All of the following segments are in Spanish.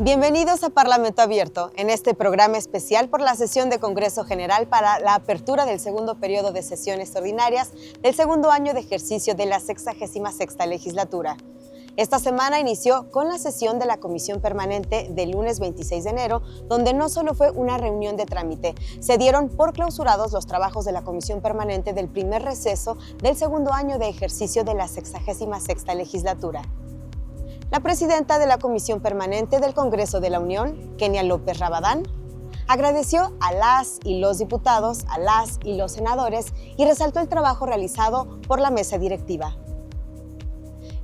Bienvenidos a Parlamento Abierto, en este programa especial por la sesión de Congreso General para la apertura del segundo periodo de sesiones ordinarias del segundo año de ejercicio de la 66ª legislatura. Esta semana inició con la sesión de la Comisión Permanente del lunes 26 de enero, donde no solo fue una reunión de trámite, se dieron por clausurados los trabajos de la Comisión Permanente del primer receso del segundo año de ejercicio de la 66ª legislatura. La presidenta de la Comisión Permanente del Congreso de la Unión, Kenia López Rabadán, agradeció a las y los diputados, a las y los senadores y resaltó el trabajo realizado por la mesa directiva.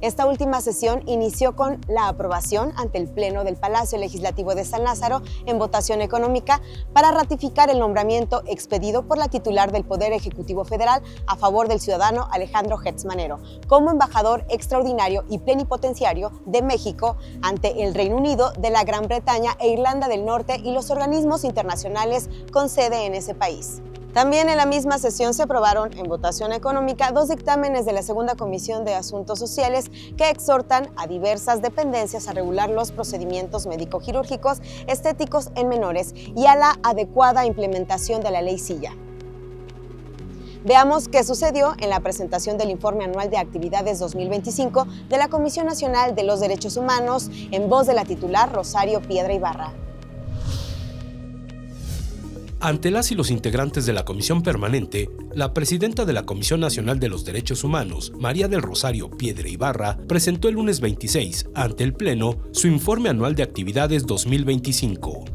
Esta última sesión inició con la aprobación ante el Pleno del Palacio Legislativo de San Lázaro en votación económica para ratificar el nombramiento expedido por la titular del Poder Ejecutivo Federal a favor del ciudadano Alejandro Gertz Manero como embajador extraordinario y plenipotenciario de México ante el Reino Unido, de la Gran Bretaña e Irlanda del Norte y los organismos internacionales con sede en ese país. También en la misma sesión se aprobaron en votación económica dos dictámenes de la Segunda Comisión de Asuntos Sociales que exhortan a diversas dependencias a regular los procedimientos médico-quirúrgicos estéticos en menores y a la adecuada implementación de la Ley Silla. Veamos qué sucedió en la presentación del Informe Anual de Actividades 2025 de la Comisión Nacional de los Derechos Humanos en voz de la titular Rosario Piedra Ibarra. Ante las y los integrantes de la Comisión Permanente, la presidenta de la Comisión Nacional de los Derechos Humanos, María del Rosario Piedra Ibarra, presentó el lunes 26, ante el Pleno, su Informe Anual de Actividades 2025.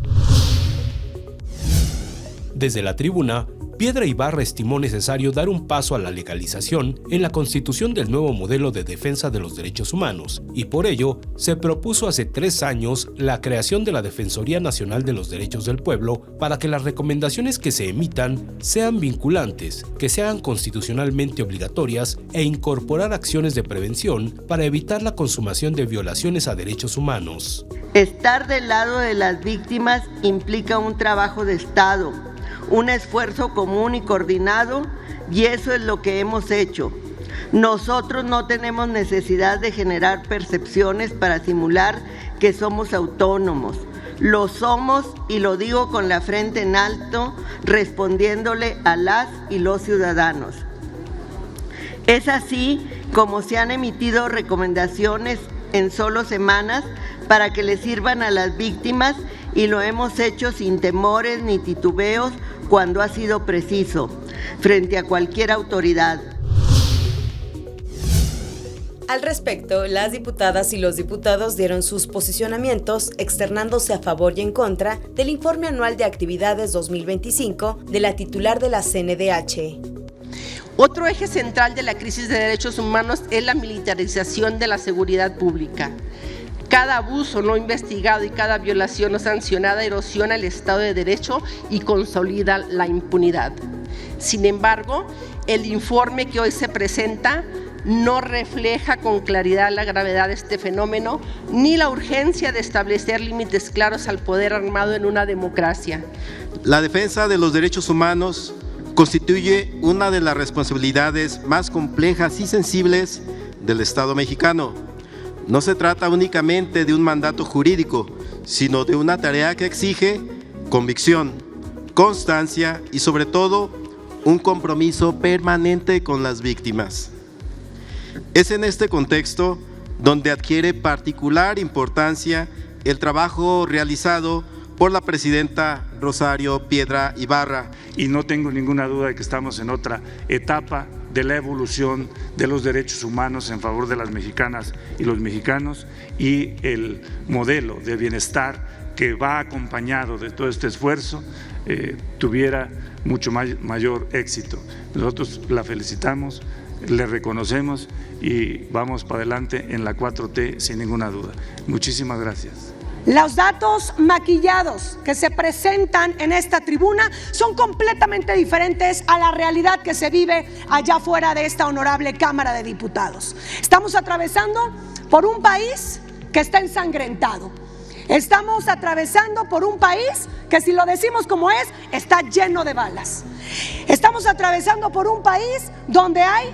Desde la tribuna, Piedra Ibarra estimó necesario dar un paso a la legalización en la constitución del nuevo modelo de defensa de los derechos humanos y por ello se propuso hace 3 años la creación de la Defensoría Nacional de los Derechos del Pueblo para que las recomendaciones que se emitan sean vinculantes, que sean constitucionalmente obligatorias e incorporar acciones de prevención para evitar la consumación de violaciones a derechos humanos. Estar del lado de las víctimas implica un trabajo de Estado, un esfuerzo común y coordinado, y eso es lo que hemos hecho. Nosotros no tenemos necesidad de generar percepciones para simular que somos autónomos. Lo somos y lo digo con la frente en alto, respondiéndole a las y los ciudadanos. Es así como se han emitido recomendaciones en solo semanas para que le sirvan a las víctimas y lo hemos hecho sin temores ni titubeos cuando ha sido preciso, frente a cualquier autoridad. Al respecto, las diputadas y los diputados dieron sus posicionamientos, externándose a favor y en contra del Informe Anual de Actividades 2025 de la titular de la CNDH. Otro eje central de la crisis de derechos humanos es la militarización de la seguridad pública. Cada abuso no investigado y cada violación no sancionada erosiona el Estado de Derecho y consolida la impunidad. Sin embargo, el informe que hoy se presenta no refleja con claridad la gravedad de este fenómeno ni la urgencia de establecer límites claros al poder armado en una democracia. La defensa de los derechos humanos constituye una de las responsabilidades más complejas y sensibles del Estado mexicano. No se trata únicamente de un mandato jurídico, sino de una tarea que exige convicción, constancia y sobre todo un compromiso permanente con las víctimas. Es en este contexto donde adquiere particular importancia el trabajo realizado por la presidenta Rosario Piedra Ibarra. Y no tengo ninguna duda de que estamos en otra etapa de la evolución de los derechos humanos en favor de las mexicanas y los mexicanos y el modelo de bienestar que va acompañado de todo este esfuerzo tuviera mucho mayor éxito. Nosotros la felicitamos, le reconocemos y vamos para adelante en la 4T sin ninguna duda. Muchísimas gracias. Los datos maquillados que se presentan en esta tribuna son completamente diferentes a la realidad que se vive allá fuera de esta honorable Cámara de Diputados. Estamos atravesando por un país que está ensangrentado. Estamos atravesando por un país que, si lo decimos como es, está lleno de balas. Estamos atravesando por un país donde hay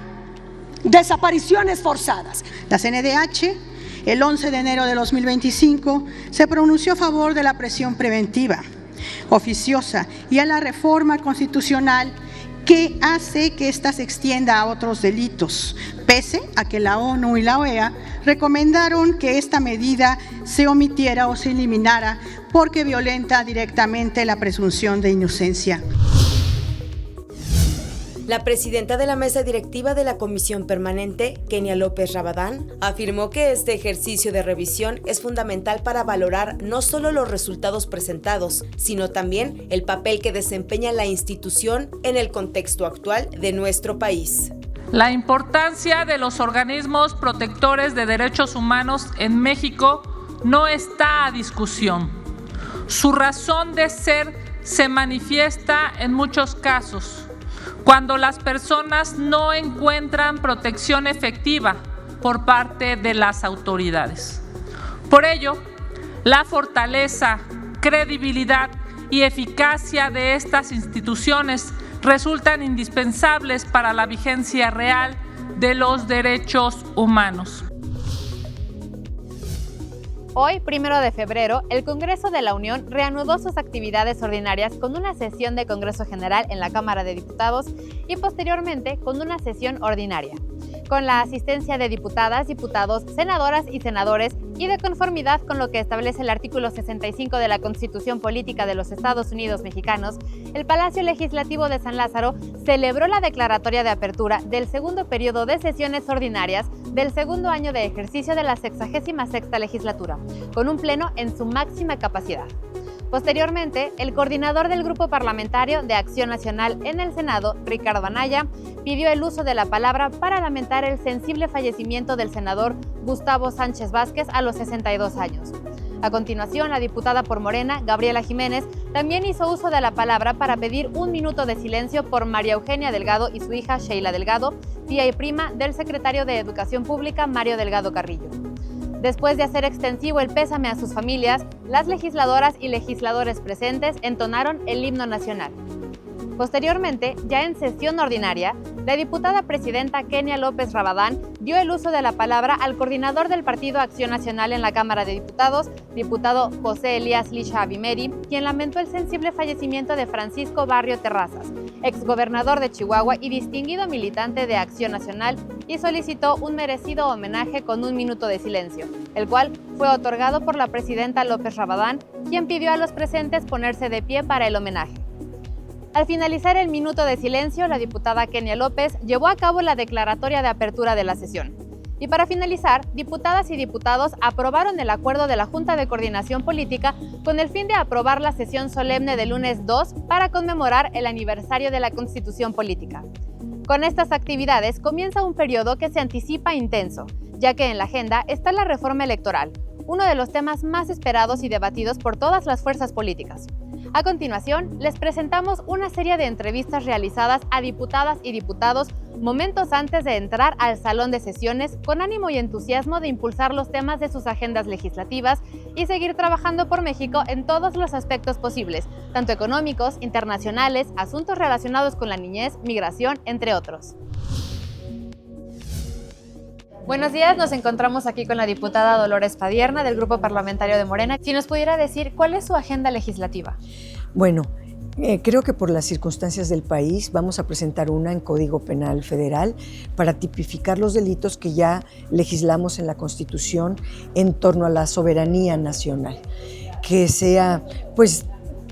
desapariciones forzadas. La CNDH el 11 de enero de 2025, se pronunció a favor de la prisión preventiva oficiosa y a la reforma constitucional que hace que ésta se extienda a otros delitos, pese a que la ONU y la OEA recomendaron que esta medida se omitiera o se eliminara porque violenta directamente la presunción de inocencia. La presidenta de la mesa directiva de la Comisión Permanente, Kenia López Rabadán, afirmó que este ejercicio de revisión es fundamental para valorar no solo los resultados presentados, sino también el papel que desempeña la institución en el contexto actual de nuestro país. La importancia de los organismos protectores de derechos humanos en México no está a discusión. Su razón de ser se manifiesta en muchos casos cuando las personas no encuentran protección efectiva por parte de las autoridades. Por ello, la fortaleza, credibilidad y eficacia de estas instituciones resultan indispensables para la vigencia real de los derechos humanos. Hoy, 1 de febrero, el Congreso de la Unión reanudó sus actividades ordinarias con una sesión de Congreso General en la Cámara de Diputados y posteriormente con una sesión ordinaria. Con la asistencia de diputadas, diputados, senadoras y senadores y de conformidad con lo que establece el artículo 65 de la Constitución Política de los Estados Unidos Mexicanos, el Palacio Legislativo de San Lázaro celebró la declaratoria de apertura del segundo periodo de sesiones ordinarias del segundo año de ejercicio de la 66ª legislatura, con un pleno en su máxima capacidad. Posteriormente, el coordinador del Grupo Parlamentario de Acción Nacional en el Senado, Ricardo Anaya, pidió el uso de la palabra para lamentar el sensible fallecimiento del senador Gustavo Sánchez Vázquez a los 62 años. A continuación, la diputada por Morena, Gabriela Jiménez, también hizo uso de la palabra para pedir un minuto de silencio por María Eugenia Delgado y su hija Sheila Delgado, tía y prima del secretario de Educación Pública, Mario Delgado Carrillo. Después de hacer extensivo el pésame a sus familias, las legisladoras y legisladores presentes entonaron el himno nacional. Posteriormente, ya en sesión ordinaria, la diputada presidenta Kenia López Rabadán dio el uso de la palabra al coordinador del Partido Acción Nacional en la Cámara de Diputados, diputado José Elías Licha Abimeri, quien lamentó el sensible fallecimiento de Francisco Barrio Terrazas, exgobernador de Chihuahua y distinguido militante de Acción Nacional, y solicitó un merecido homenaje con un minuto de silencio, el cual fue otorgado por la presidenta López Rabadán, quien pidió a los presentes ponerse de pie para el homenaje. Al finalizar el minuto de silencio, la diputada Kenia López llevó a cabo la declaratoria de apertura de la sesión. Y para finalizar, diputadas y diputados aprobaron el acuerdo de la Junta de Coordinación Política con el fin de aprobar la sesión solemne del lunes 2 para conmemorar el aniversario de la Constitución Política. Con estas actividades comienza un periodo que se anticipa intenso, ya que en la agenda está la reforma electoral, uno de los temas más esperados y debatidos por todas las fuerzas políticas. A continuación, les presentamos una serie de entrevistas realizadas a diputadas y diputados momentos antes de entrar al salón de sesiones con ánimo y entusiasmo de impulsar los temas de sus agendas legislativas y seguir trabajando por México en todos los aspectos posibles, tanto económicos, internacionales, asuntos relacionados con la niñez, migración, entre otros. Buenos días, nos encontramos aquí con la diputada Dolores Padierna del Grupo Parlamentario de Morena. Si nos pudiera decir, ¿cuál es su agenda legislativa? Bueno, creo que por las circunstancias del país vamos a presentar una en Código Penal Federal para tipificar los delitos que ya legislamos en la Constitución en torno a la soberanía nacional, que sea pues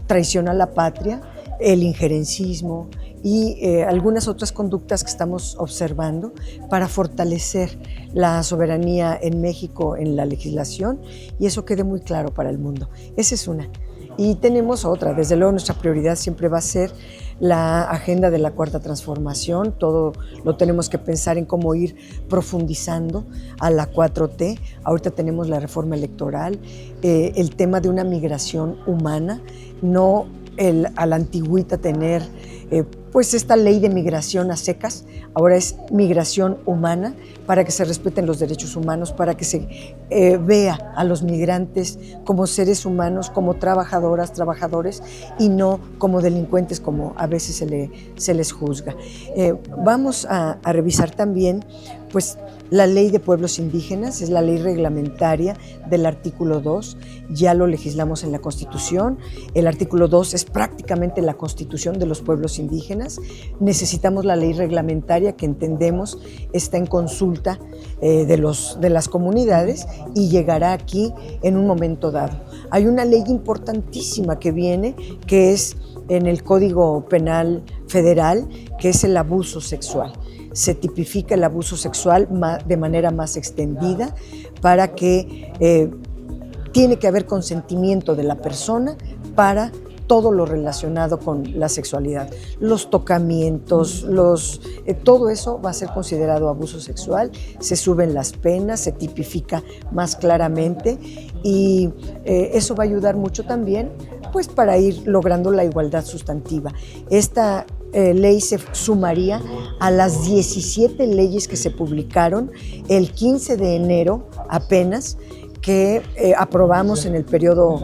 traición a la patria, el injerencismo y algunas otras conductas que estamos observando para fortalecer la soberanía en México en la legislación y eso quede muy claro para el mundo. Esa es una. Y tenemos otra, desde luego nuestra prioridad siempre va a ser la agenda de la Cuarta Transformación, todo lo tenemos que pensar en cómo ir profundizando a la 4T, ahorita tenemos la reforma electoral, el tema de una migración humana, no a la antigüita tener pues esta ley de migración a secas, ahora es migración humana, para que se respeten los derechos humanos, para que se vea a los migrantes como seres humanos, como trabajadoras, trabajadores, y no como delincuentes como a veces se les juzga. Vamos a revisar también pues la ley de pueblos indígenas, es la ley reglamentaria del artículo 2, ya lo legislamos en la Constitución, el artículo 2 es prácticamente la Constitución de los pueblos indígenas, necesitamos la ley reglamentaria que entendemos está en consulta de las comunidades y llegará aquí en un momento dado. Hay una ley importantísima que viene, que es en el Código Penal Federal, que es el abuso sexual. Se tipifica el abuso sexual de manera más extendida para que tiene que haber consentimiento de la persona para todo lo relacionado con la sexualidad. Los tocamientos, todo eso va a ser considerado abuso sexual, se suben las penas, se tipifica más claramente y eso va a ayudar mucho también pues, para ir logrando la igualdad sustantiva. Esta ley se sumaría a las 17 leyes que se publicaron el 15 de enero apenas, que aprobamos en el periodo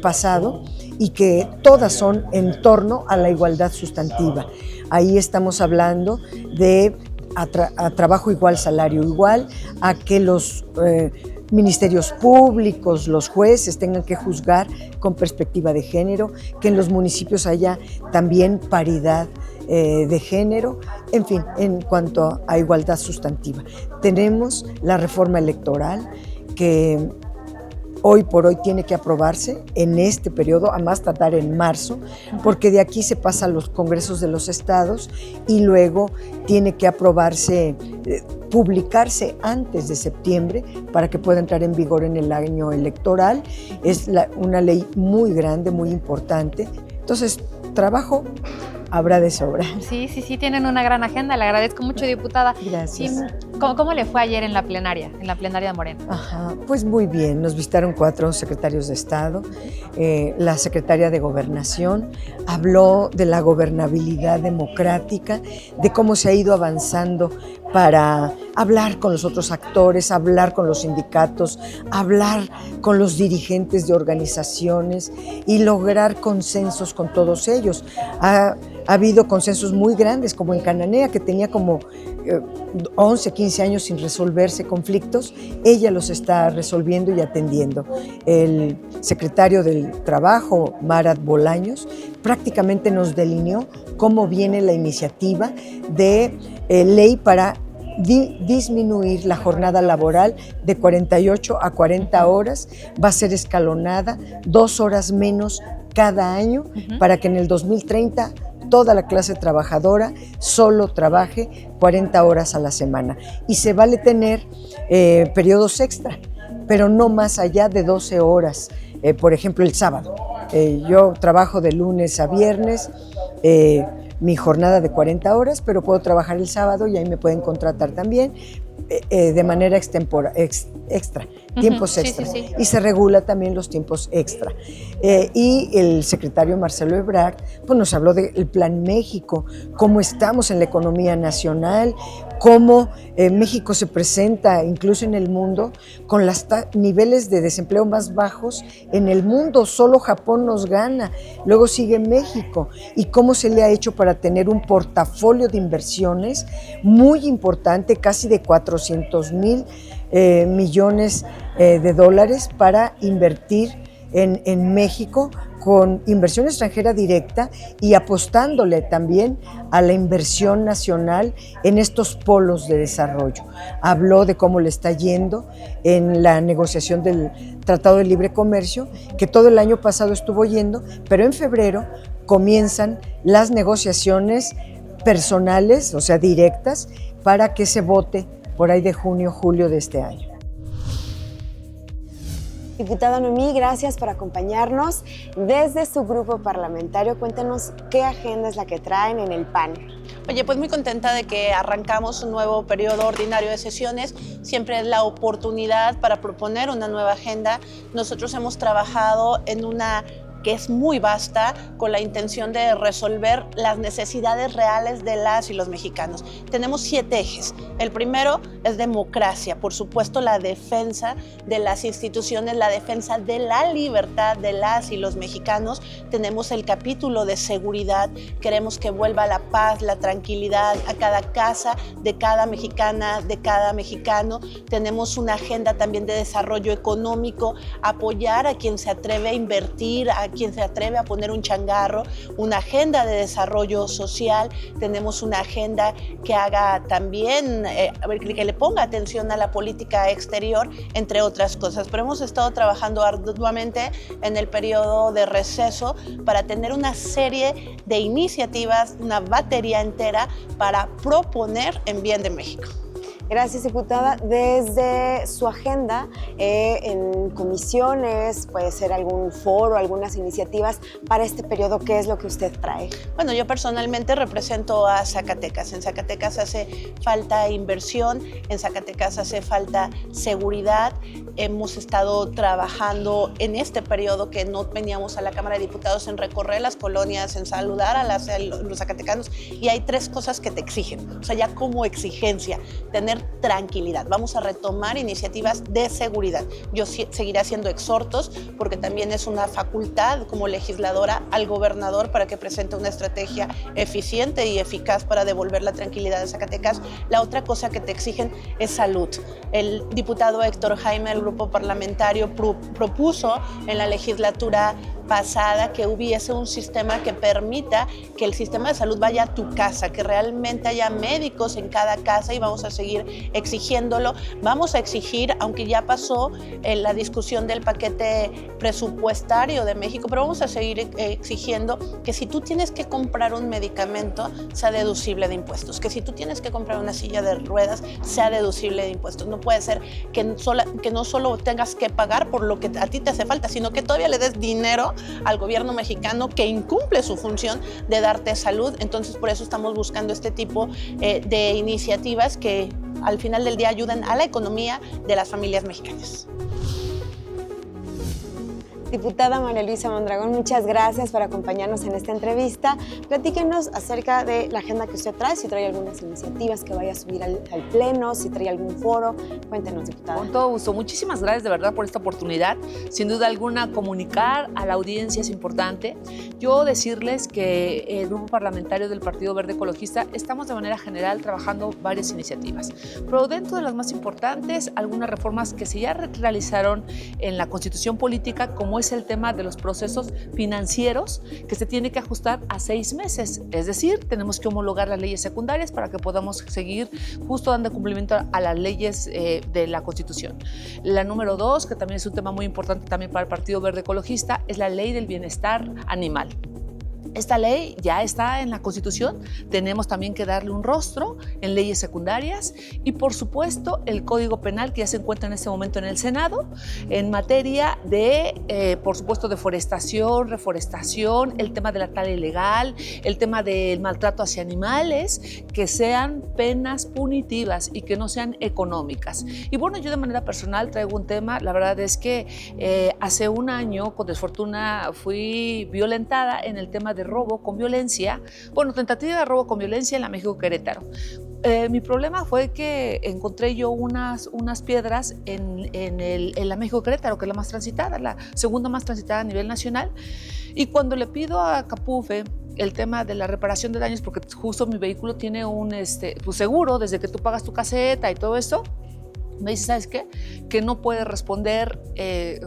pasado y que todas son en torno a la igualdad sustantiva. Ahí estamos hablando de a trabajo igual, salario igual, a que los ministerios públicos, los jueces tengan que juzgar con perspectiva de género, que en los municipios haya también paridad de género, en fin, en cuanto a igualdad sustantiva. Tenemos la reforma electoral que hoy por hoy tiene que aprobarse en este periodo, a más tardar en marzo, porque de aquí se pasa a los congresos de los estados y luego tiene que aprobarse, publicarse antes de septiembre para que pueda entrar en vigor en el año electoral. Es una ley muy grande, muy importante. Entonces, trabajo habrá de sobra. Sí, tienen una gran agenda, le agradezco mucho, diputada. Gracias. ¿Cómo le fue ayer en la plenaria de Morena? Ajá, pues muy bien, nos visitaron 4 secretarios de Estado, la secretaria de Gobernación habló de la gobernabilidad democrática, de cómo se ha ido avanzando para hablar con los otros actores, hablar con los sindicatos, hablar con los dirigentes de organizaciones y lograr consensos con todos ellos. Ha habido consensos muy grandes, como en Cananea, que tenía como 11, 15 años sin resolverse conflictos, ella los está resolviendo y atendiendo. El secretario del Trabajo, Marat Bolaños, prácticamente nos delineó cómo viene la iniciativa de ley para disminuir la jornada laboral de 48 a 40 horas, va a ser escalonada, 2 horas menos cada año, para que en el 2030 toda la clase trabajadora solo trabaje 40 horas a la semana. Y se vale tener periodos extra, pero no más allá de 12 horas. Por ejemplo, el sábado. Yo trabajo de lunes a viernes, mi jornada de 40 horas, pero puedo trabajar el sábado y ahí me pueden contratar también de manera extra, tiempos extras. Sí. Y se regula también los tiempos extra. Y el secretario Marcelo Ebrard pues nos habló del Plan México, cómo estamos en la economía nacional, cómo México se presenta incluso en el mundo con los niveles de desempleo más bajos en el mundo. Solo Japón nos gana, luego sigue México, y cómo se le ha hecho para tener un portafolio de inversiones muy importante, casi de 400,000 millones de dólares para invertir en México con inversión extranjera directa y apostándole también a la inversión nacional en estos polos de desarrollo. Habló de cómo le está yendo en la negociación del Tratado de Libre Comercio, que todo el año pasado estuvo yendo, pero en febrero comienzan las negociaciones personales, o sea, directas, para que se vote por ahí de junio, julio de este año. Diputada Noemí, gracias por acompañarnos. Desde su grupo parlamentario, cuéntanos qué agenda es la que traen en el PAN. Oye, pues muy contenta de que arrancamos un nuevo periodo ordinario de sesiones. Siempre es la oportunidad para proponer una nueva agenda. Nosotros hemos trabajado en una que es muy vasta, con la intención de resolver las necesidades reales de las y los mexicanos. Tenemos 7 ejes. El primero es democracia, por supuesto la defensa de las instituciones, la defensa de la libertad de las y los mexicanos. Tenemos el capítulo de seguridad, queremos que vuelva la paz, la tranquilidad a cada casa de cada mexicana, de cada mexicano. Tenemos una agenda también de desarrollo económico, apoyar a quien se atreve a invertir, a quien se atreve a poner un changarro, una agenda de desarrollo social. Tenemos una agenda que haga también, que le ponga atención a la política exterior, entre otras cosas. Pero hemos estado trabajando arduamente en el periodo de receso para tener una serie de iniciativas, una batería entera para proponer en bien de México. Gracias, diputada. Desde su agenda, en comisiones, puede ser algún foro, algunas iniciativas para este periodo, ¿qué es lo que usted trae? Bueno, yo personalmente represento a Zacatecas. En Zacatecas hace falta inversión, en Zacatecas hace falta seguridad. Hemos estado trabajando en este periodo que no veníamos a la Cámara de Diputados en recorrer las colonias, en saludar a los zacatecanos, y hay 3 cosas que te exigen, o sea, ya como exigencia, tener tranquilidad. Vamos a retomar iniciativas de seguridad. Yo seguiré haciendo exhortos porque también es una facultad como legisladora al gobernador para que presente una estrategia eficiente y eficaz para devolver la tranquilidad de Zacatecas. La otra cosa que te exigen es salud. El diputado Héctor Jaime, el grupo parlamentario, propuso en la legislatura pasada que hubiese un sistema que permita que el sistema de salud vaya a tu casa, que realmente haya médicos en cada casa, y vamos a seguir exigiéndolo. Vamos a exigir, aunque ya pasó la discusión del paquete presupuestario de México, pero vamos a seguir exigiendo que si tú tienes que comprar un medicamento, sea deducible de impuestos, que si tú tienes que comprar una silla de ruedas, sea deducible de impuestos. No puede ser que no solo tengas que pagar por lo que a ti te hace falta, sino que todavía le des dinero al gobierno mexicano que incumple su función de darte salud. Entonces, por eso estamos buscando este tipo de iniciativas que al final del día ayuden a la economía de las familias mexicanas. Diputada María Luisa Mondragón, muchas gracias por acompañarnos en esta entrevista. Platíquenos acerca de la agenda que usted trae, si trae algunas iniciativas que vaya a subir al Pleno, si trae algún foro. Cuéntenos, diputada. Con todo gusto. Muchísimas gracias de verdad por esta oportunidad. Sin duda alguna, comunicar a la audiencia es importante. Yo decirles que el Grupo Parlamentario del Partido Verde Ecologista estamos de manera general trabajando varias iniciativas. Pero dentro de las más importantes, algunas reformas que se ya realizaron en la Constitución Política, como es el tema de los procesos financieros, que se tiene que ajustar a 6 meses. Es decir, tenemos que homologar las leyes secundarias para que podamos seguir justo dando cumplimiento a las leyes de la Constitución. La número 2, que también es un tema muy importante también para el Partido Verde Ecologista, es la Ley del Bienestar Animal. Esta ley ya está en la Constitución, tenemos también que darle un rostro en leyes secundarias y, por supuesto, el Código Penal que ya se encuentra en este momento en el Senado en materia de, por supuesto, deforestación, reforestación, el tema de la tala ilegal, el tema del maltrato hacia animales, que sean penas punitivas y que no sean económicas. Y bueno, yo de manera personal traigo un tema, la verdad es que hace un año, con desfortuna, fui violentada en el tema de robo con violencia, tentativa de robo con violencia en la México Querétaro. Mi problema fue que encontré yo unas piedras en la México Querétaro, que es la más transitada, la segunda más transitada a nivel nacional, y cuando le pido a Capufe el tema de la reparación de daños, porque justo mi vehículo tiene un seguro, desde que tú pagas tu caseta y todo esto, me dice, ¿sabes qué? Que no puede responder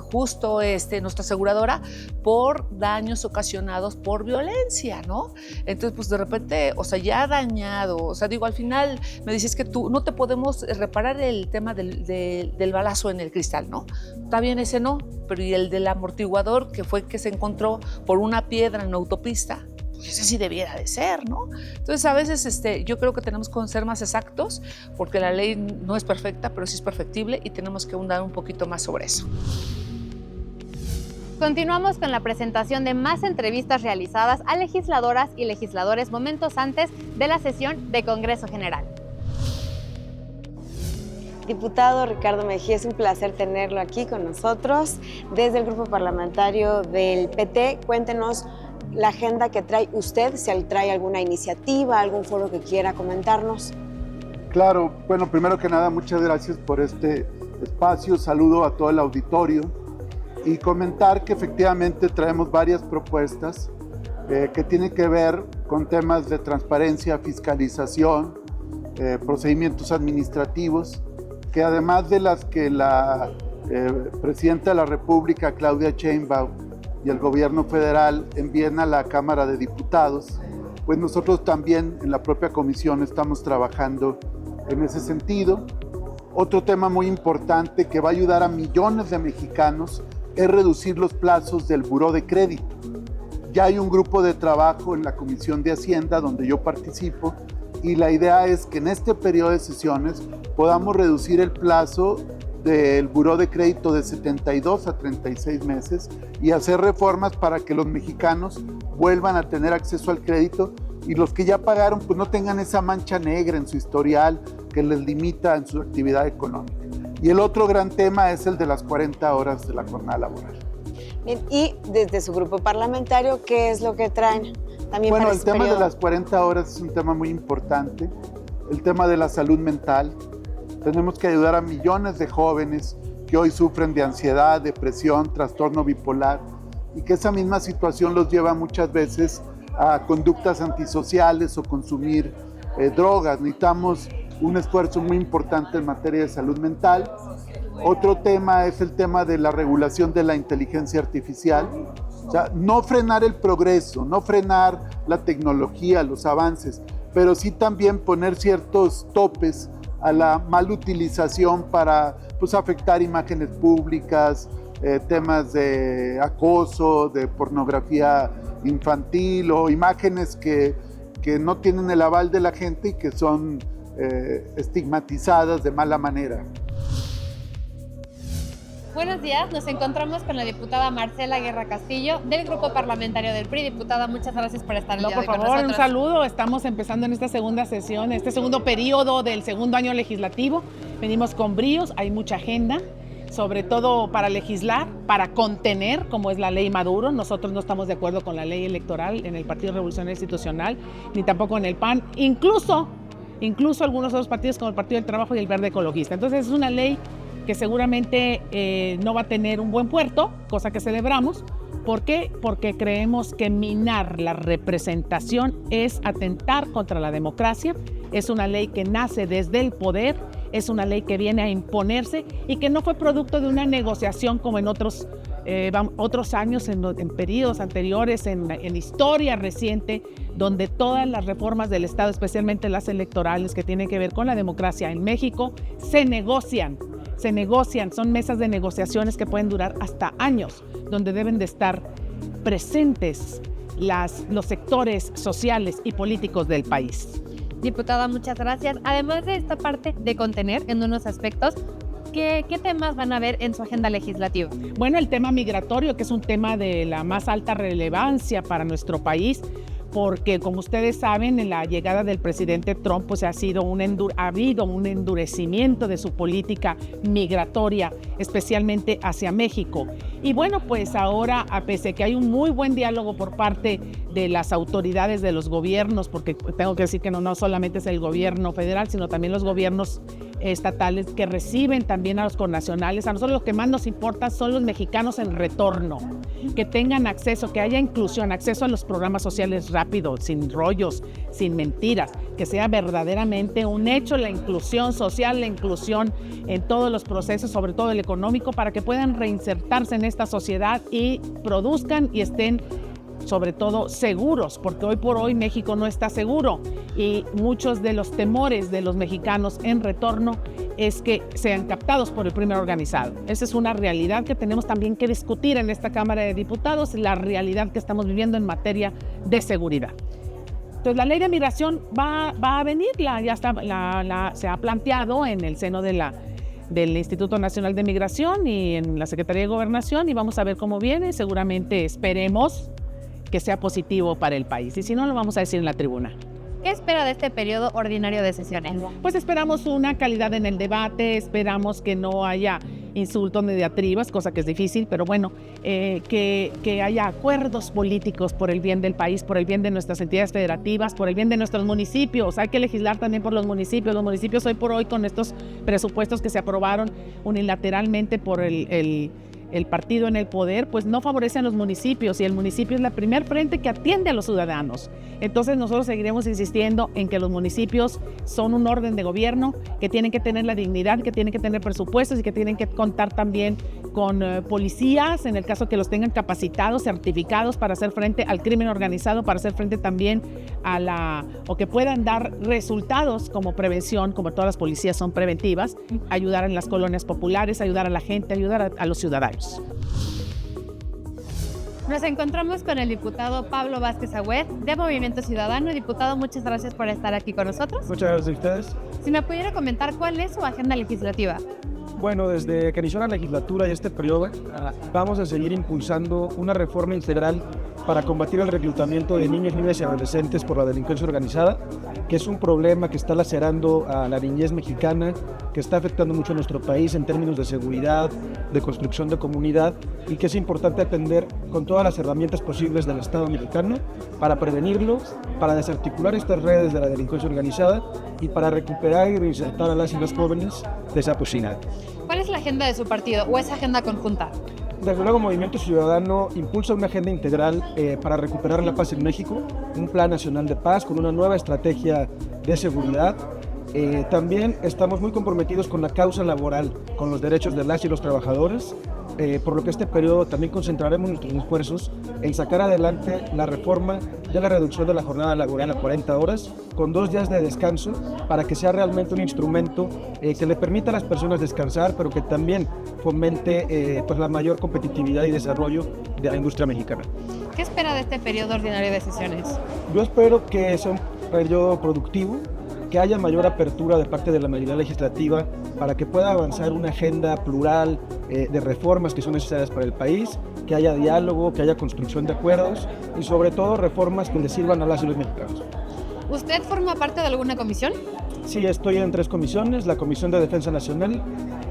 justo nuestra aseguradora por daños ocasionados por violencia, ¿no? Entonces, pues de repente, ya dañado, al final me dices que tú no te podemos reparar el tema del balazo en el cristal, ¿no? Está bien ese no, pero y el del amortiguador que fue que se encontró por una piedra en la autopista, pues ese sí debiera de ser, ¿no? Entonces, a veces yo creo que tenemos que ser más exactos, porque la ley no es perfecta, pero sí es perfectible y tenemos que ahondar un poquito más sobre eso. Continuamos con la presentación de más entrevistas realizadas a legisladoras y legisladores momentos antes de la sesión de Congreso General. Diputado Ricardo Mejía, es un placer tenerlo aquí con nosotros. Desde el grupo parlamentario del PT, cuéntenos la agenda que trae usted, si trae alguna iniciativa, algún foro que quiera comentarnos. Claro, bueno, primero que nada, muchas gracias por este espacio, saludo a todo el auditorio y comentar que efectivamente traemos varias propuestas que tienen que ver con temas de transparencia, fiscalización, procedimientos administrativos, que además de las que la Presidenta de la República, Claudia Sheinbaum, y el Gobierno Federal envíen a la Cámara de Diputados, pues nosotros también en la propia comisión estamos trabajando en ese sentido. Otro tema muy importante que va a ayudar a millones de mexicanos es reducir los plazos del buró de crédito. Ya hay un grupo de trabajo en la Comisión de Hacienda donde yo participo y la idea es que en este periodo de sesiones podamos reducir el plazo del buró de crédito de 72 a 36 meses y hacer reformas para que los mexicanos vuelvan a tener acceso al crédito y los que ya pagaron pues no tengan esa mancha negra en su historial que les limita en su actividad económica. Y el otro gran tema es el de las 40 horas de la jornada laboral. Bien, y desde su grupo parlamentario, ¿qué es lo que traen también bueno, para el tema de las 40 horas es un tema muy importante. El tema de la salud mental. Tenemos que ayudar a millones de jóvenes que hoy sufren de ansiedad, depresión, trastorno bipolar y que esa misma situación los lleva muchas veces a conductas antisociales o consumir drogas. Necesitamos un esfuerzo muy importante en materia de salud mental. Otro tema es el tema de la regulación de la inteligencia artificial. O sea, no frenar el progreso, no frenar la tecnología, los avances, pero sí también poner ciertos topes a la mal utilización para pues, afectar imágenes públicas, temas de acoso, de pornografía infantil o imágenes que no tienen el aval de la gente y que son estigmatizadas de mala manera. Buenos días, nos encontramos con la diputada Marcela Guerra Castillo del Grupo Parlamentario del PRI. Diputada, muchas gracias por estar el día de hoy con nosotros. Por favor, un saludo. Estamos empezando en esta segunda sesión, este segundo periodo del segundo año legislativo. Venimos con bríos, hay mucha agenda, sobre todo para legislar, para contener, como es la ley Maduro. Nosotros no estamos de acuerdo con la ley electoral en el Partido Revolucionario Institucional, ni tampoco en el PAN, incluso algunos otros partidos como el Partido del Trabajo y el Verde Ecologista. Entonces es una ley que seguramente no va a tener un buen puerto, cosa que celebramos. ¿Por qué? Porque creemos que minar la representación es atentar contra la democracia, es una ley que nace desde el poder, es una ley que viene a imponerse y que no fue producto de una negociación como en otros años, en periodos anteriores, en historia reciente, donde todas las reformas del Estado, especialmente las electorales que tienen que ver con la democracia en México, se negocian, son mesas de negociaciones que pueden durar hasta años, donde deben de estar presentes los sectores sociales y políticos del país. Diputada, muchas gracias. Además de esta parte de contener en unos aspectos, ¿qué temas van a ver en su agenda legislativa? Bueno, el tema migratorio, que es un tema de la más alta relevancia para nuestro país, porque como ustedes saben, en la llegada del presidente Trump pues ha habido un endurecimiento de su política migratoria, especialmente hacia México. Y bueno, pues ahora, a pesar de que hay un muy buen diálogo por parte de las autoridades de los gobiernos, porque tengo que decir que no solamente es el gobierno federal, sino también los gobiernos estatales que reciben también a los connacionales. A nosotros lo que más nos importa son los mexicanos en retorno, que tengan acceso, que haya inclusión, acceso a los programas sociales rápido, sin rollos, sin mentiras, que sea verdaderamente un hecho la inclusión social, la inclusión en todos los procesos, sobre todo el económico, para que puedan reinsertarse en esta sociedad y produzcan y estén sobre todo seguros, porque hoy por hoy México no está seguro y muchos de los temores de los mexicanos en retorno es que sean captados por el crimen organizado. Esa es una realidad que tenemos también que discutir en esta Cámara de Diputados, la realidad que estamos viviendo en materia de seguridad. Entonces la ley de migración va a venir, se ha planteado en el seno del Instituto Nacional de Migración y en la Secretaría de Gobernación y vamos a ver cómo viene. Seguramente esperemos que sea positivo para el país y si no lo vamos a decir en la tribuna. ¿Qué espera de este periodo ordinario de sesiones? Pues esperamos una calidad en el debate, esperamos que no haya insultos ni diatribas, cosa que es difícil, pero bueno, que haya acuerdos políticos por el bien del país, por el bien de nuestras entidades federativas, por el bien de nuestros municipios. Hay que legislar también por los municipios. Los municipios hoy por hoy, con estos presupuestos que se aprobaron unilateralmente por el partido en el poder, pues no favorecen a los municipios, y el municipio es la primer frente que atiende a los ciudadanos. Entonces nosotros seguiremos insistiendo en que los municipios son un orden de gobierno, que tienen que tener la dignidad, que tienen que tener presupuestos y que tienen que contar también con policías, en el caso que los tengan capacitados, certificados para hacer frente al crimen organizado, para hacer frente también o que puedan dar resultados como prevención, como todas las policías son preventivas, ayudar en las colonias populares, ayudar a la gente, ayudar a los ciudadanos. Nos encontramos con el diputado Pablo Vázquez Agüed, de Movimiento Ciudadano. Diputado, muchas gracias por estar aquí con nosotros. Muchas gracias a ustedes. Si me pudiera comentar cuál es su agenda legislativa. Bueno, desde que inició la legislatura y este periodo, vamos a seguir impulsando una reforma integral para combatir el reclutamiento de niños, niñas y adolescentes por la delincuencia organizada, que es un problema que está lacerando a la niñez mexicana, que está afectando mucho a nuestro país en términos de seguridad, de construcción de comunidad, y que es importante atender con todas las herramientas posibles del Estado mexicano para prevenirlo, para desarticular estas redes de la delincuencia organizada y para recuperar y reinsertar a las y los jóvenes de esa posibilidad. ¿Cuál es la agenda de su partido o es agenda conjunta? Desde luego, Movimiento Ciudadano impulsa una agenda integral para recuperar la paz en México, un plan nacional de paz con una nueva estrategia de seguridad. También estamos muy comprometidos con la causa laboral, con los derechos de las y los trabajadores, por lo que este periodo también concentraremos nuestros esfuerzos en sacar adelante la reforma de la reducción de la jornada laboral a 40 horas, con 2 días de descanso, para que sea realmente un instrumento que le permita a las personas descansar, pero que también fomente pues la mayor competitividad y desarrollo de la industria mexicana. ¿Qué espera de este periodo ordinario de sesiones? Yo espero que sea un periodo productivo, que haya mayor apertura de parte de la mayoría legislativa para que pueda avanzar una agenda plural de reformas que son necesarias para el país, que haya diálogo, que haya construcción de acuerdos y sobre todo reformas que le sirvan a las y los mexicanos. ¿Usted forma parte de alguna comisión? Sí, estoy en 3 comisiones, la Comisión de Defensa Nacional,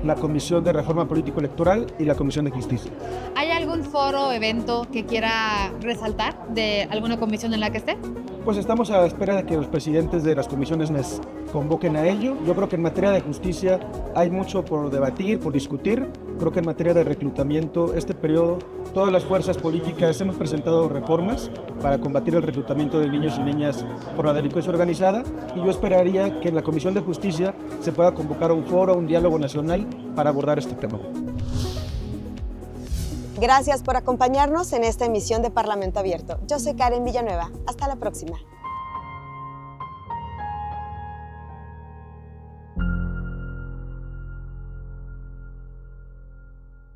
la Comisión de Reforma Político-Electoral y la Comisión de Justicia. ¿Hay algún foro o evento que quiera resaltar de alguna comisión en la que esté? Pues estamos a la espera de que los presidentes de las comisiones nos convoquen a ello. Yo creo que en materia de justicia hay mucho por debatir, por discutir. Creo que en materia de reclutamiento, este periodo, todas las fuerzas políticas hemos presentado reformas para combatir el reclutamiento de niños y niñas por la delincuencia organizada, y yo esperaría que en la Comisión de Justicia se pueda convocar a un foro, un diálogo nacional para abordar este tema. Gracias por acompañarnos en esta emisión de Parlamento Abierto. Yo soy Karen Villanueva. Hasta la próxima.